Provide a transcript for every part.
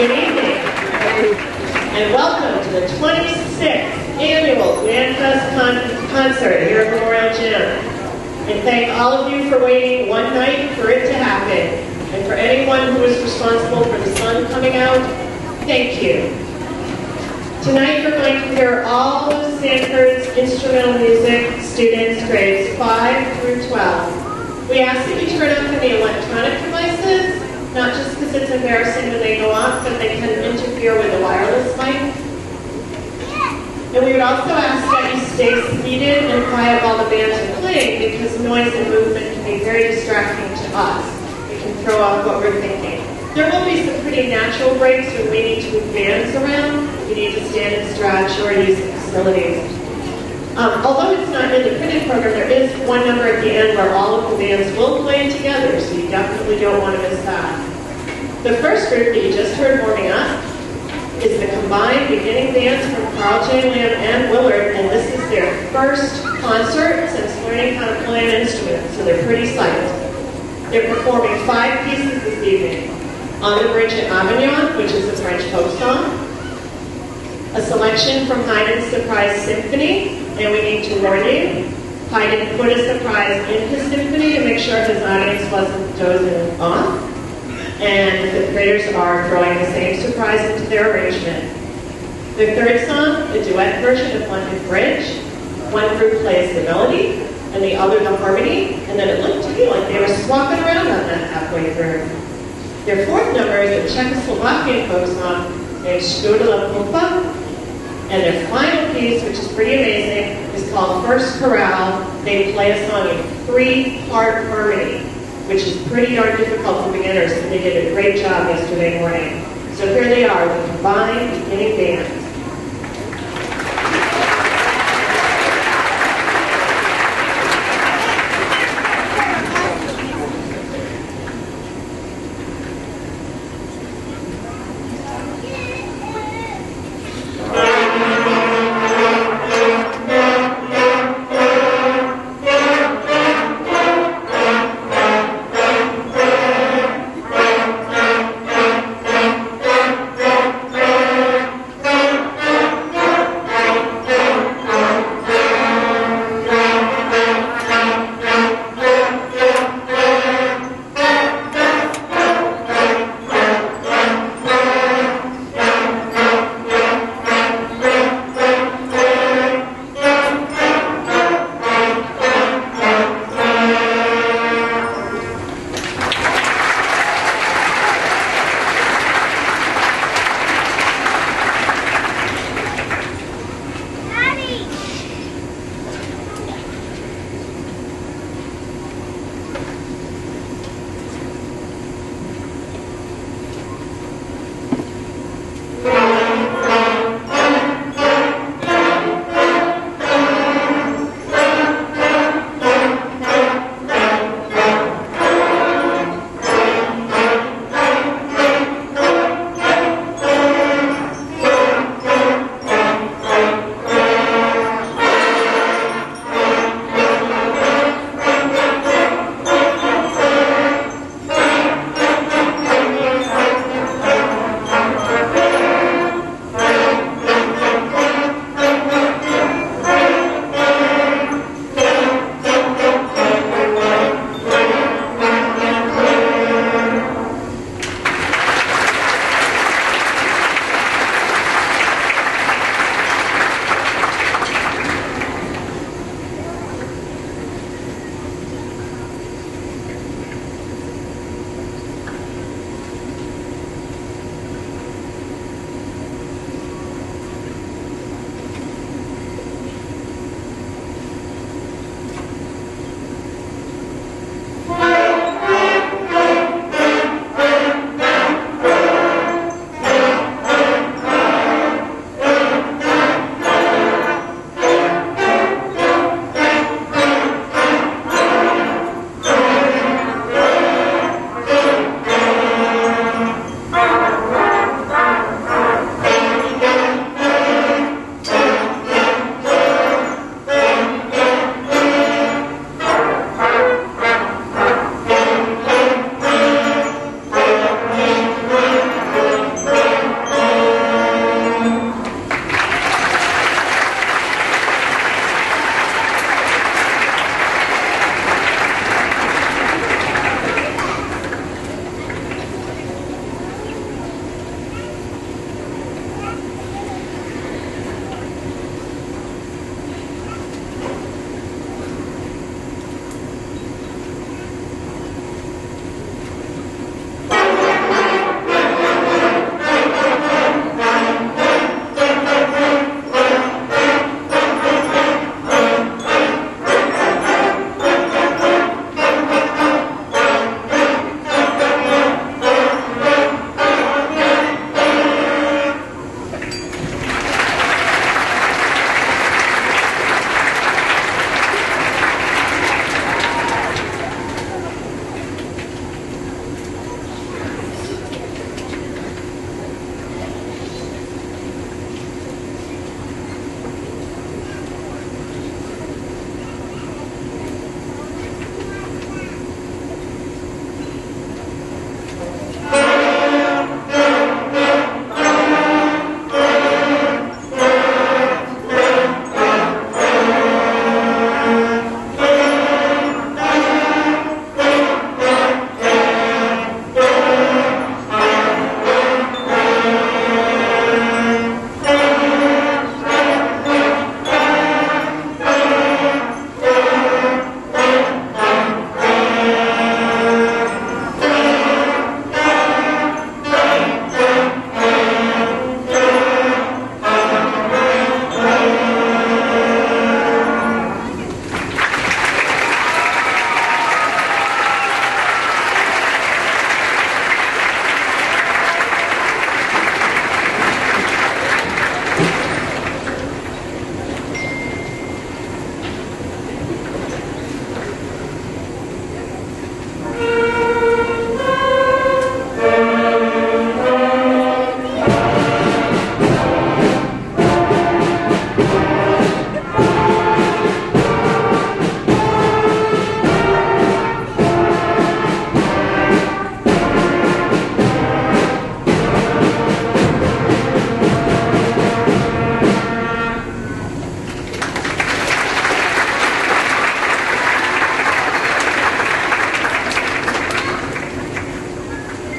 Good evening, and welcome to the 26th Annual Band Fest concert here at Memorial Gym. And thank all of you for waiting one night for it to happen. And for anyone who is responsible for the sun coming out, thank you. Tonight you're going to hear all of Sanford's instrumental music students grades 5 through 12. We ask that you turn off any electronic devices, not just because it's embarrassing when they go off, but they can interfere with the wireless mic. And we would also ask that you stay seated and quiet while the bands are playing, because noise and movement can be very distracting to us. It can throw off what we're thinking. There will be some pretty natural breaks when we need to move bands around. We need to stand and stretch or use the facilities. Although it's not an independent program, there is one number at the end where all of the bands will play together, so you definitely don't want to miss that. The first group that you just heard warming up is the combined beginning bands from Carl J. Lamb and Willard, and this is their first concert since learning how to play an instrument, so they're pretty psyched. They're performing 5 pieces this evening. On the Bridge at Avignon, which is a French folk song, a selection from Haydn's Surprise Symphony, and we need to warn you, Haydn put a surprise in his symphony to make sure his audience wasn't dozing off, and the fifth graders are throwing the same surprise into their arrangement. The third song, the duet version of London Bridge. One group plays the melody, and the other the harmony, and then it looked to me like they were swapping around on that halfway through. Their fourth number is a Czechoslovakian folk song named Stodola Pumpa, and their final piece, which is pretty amazing, is called First Chorale. They play a song in 3-part harmony, which is pretty darn difficult for beginners, and they did a great job yesterday morning. So here they are, the combined beginning bands.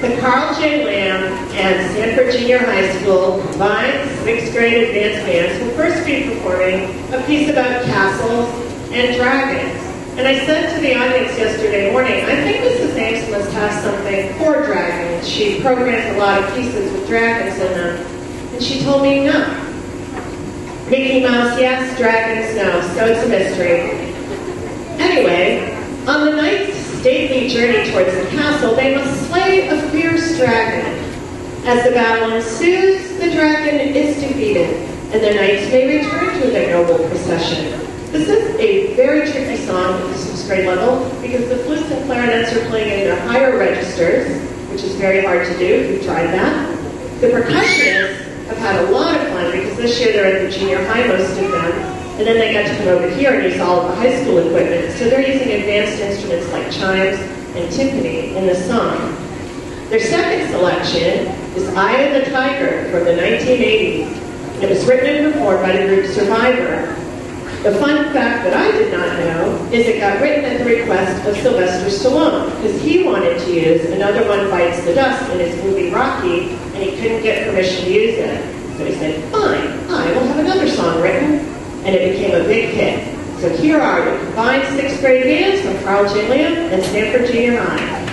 The Carl J. Lamb and Sanford Junior High School combined 6th grade advanced bands will first be performing a piece about castles and dragons. And I said to the audience yesterday morning, I think Mrs. Ames must have something for dragons. She programs a lot of pieces with dragons in them. And she told me no. Mickey Mouse, yes, dragons, no. So it's a mystery. Anyway, on the knight's stately journey towards the castle, they must slay a fierce dragon. As the battle ensues, the dragon is defeated, and the knights may return to their noble procession. This is a very tricky song at the 6th grade level because the flutes and clarinets are playing in their higher registers, which is very hard to do if you've tried that. The percussionists have had a lot of fun because this year they're at the junior high, most of them. And then they got to come over here and use all of the high school equipment. So they're using advanced instruments like chimes and timpani in the song. Their second selection is Eye of the Tiger from the 1980s. It was written and performed by the group Survivor. The fun fact that I did not know is it got written at the request of Sylvester Stallone because he wanted to use Another One Bites the Dust in his movie Rocky, and he couldn't get permission to use it. So he said, fine, I will have another song written. And it became a big hit. So here are the combined 6th grade bands from Carl J. Lamb and Sanford Junior High.